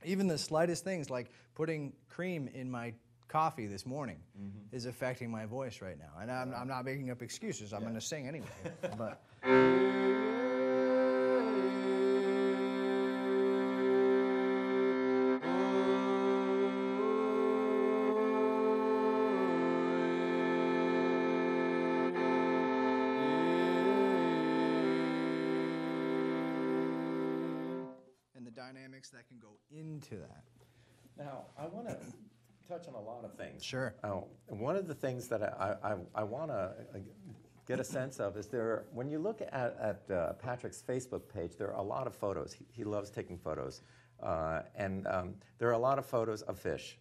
even the slightest things like putting cream in my coffee this morning is affecting my voice right now. And I'm not making up excuses. I'm going to sing anyway. But and the dynamics that can go into that. Now, I want to touch on a lot of things. Sure. One of the things that I want to get a sense of is when you look at Patrick's Facebook page, there are a lot of photos. He loves taking photos. And there are a lot of photos of fish.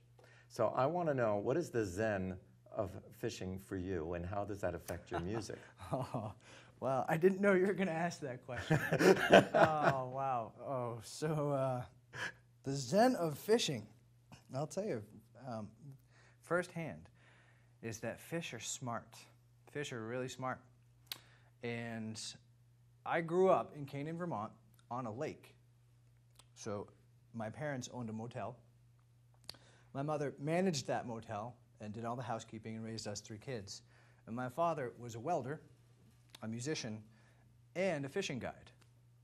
So I want to know, what is the zen of fishing for you, and how does that affect your music? Oh, well, I didn't know you were going to ask that question. Oh, wow. Oh, so the zen of fishing, I'll tell you firsthand, is that fish are smart. Fish are really smart. And I grew up in Canaan, Vermont on a lake. So my parents owned a motel. My mother managed that motel and did all the housekeeping and raised us 3 kids. And my father was a welder, a musician, and a fishing guide.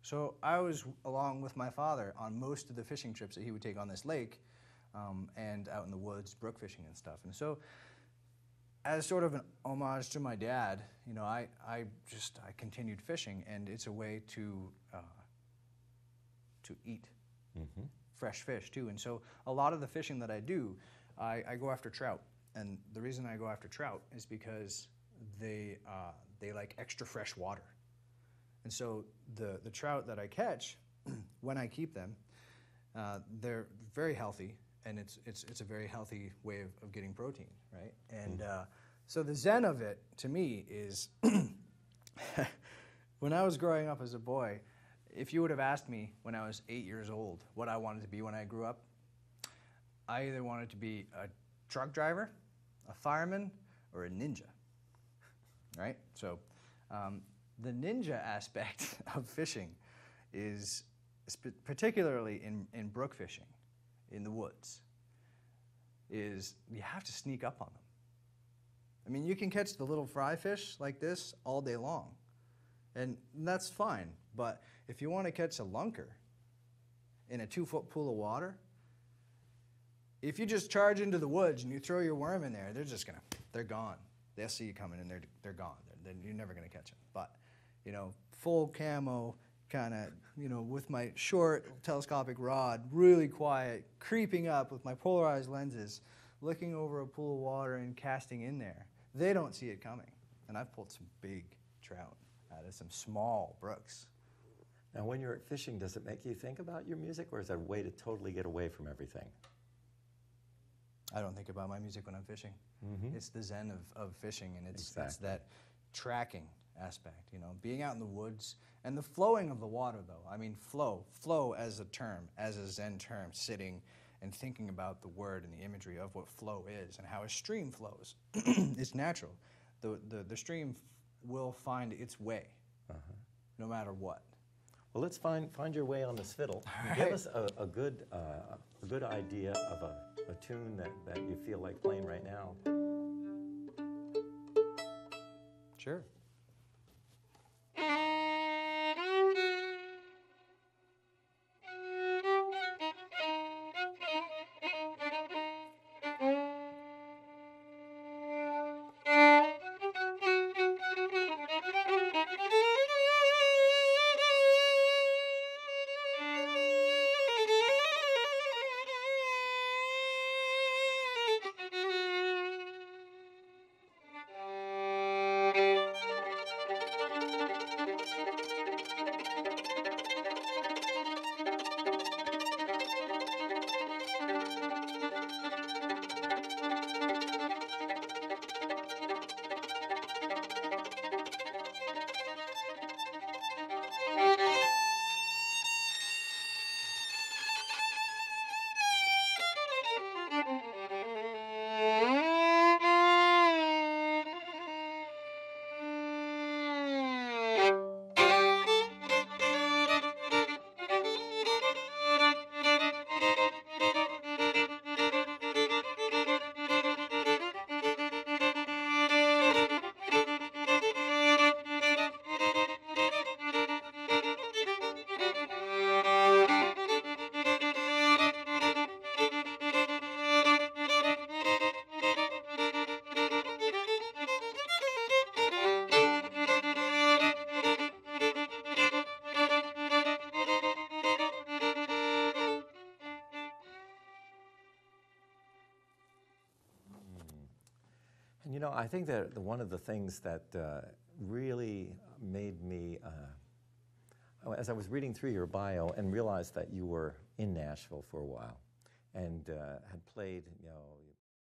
So I was along with my father on most of the fishing trips that he would take on this lake, and out in the woods, brook fishing and stuff. And so, as sort of an homage to my dad, you know, I continued fishing, and it's a way to eat fresh fish too. And so, a lot of the fishing that I do, I go after trout. And the reason I go after trout is because they like extra fresh water. And so the trout that I catch, when I keep them, they're very healthy, and it's a very healthy way of getting protein, right? And so the zen of it, to me, is when I was growing up as a boy, if you would have asked me when I was 8 years old what I wanted to be when I grew up, I either wanted to be a truck driver, a fireman, or a ninja, right? So the ninja aspect of fishing is particularly in brook fishing, in the woods, is you have to sneak up on them. I mean, you can catch the little fry fish like this all day long, and that's fine. But if you want to catch a lunker in a 2-foot pool of water, if you just charge into the woods and you throw your worm in there, they're gone. They'll see you coming, and they're gone. You're never going to catch them. But, you know, full camo, kind of, you know, with my short telescopic rod, really quiet, creeping up with my polarized lenses, looking over a pool of water and casting in there. They don't see it coming. And I've pulled some big trout out of some small brooks. Now, when you're fishing, does it make you think about your music, or is it a way to totally get away from everything? I don't think about my music when I'm fishing. It's the zen of fishing, and it's that tracking aspect, you know, being out in the woods, and the flowing of the water, though. I mean, flow as a term, as a zen term, sitting and thinking about the word and the imagery of what flow is and how a stream flows. It's natural. The stream will find its way, no matter what. Well, let's find your way on this fiddle. Give us a good idea of a tune that you feel like playing right now. Sure. You know, I think that one of the things that really made me, as I was reading through your bio and realized that you were in Nashville for a while and had played, you know,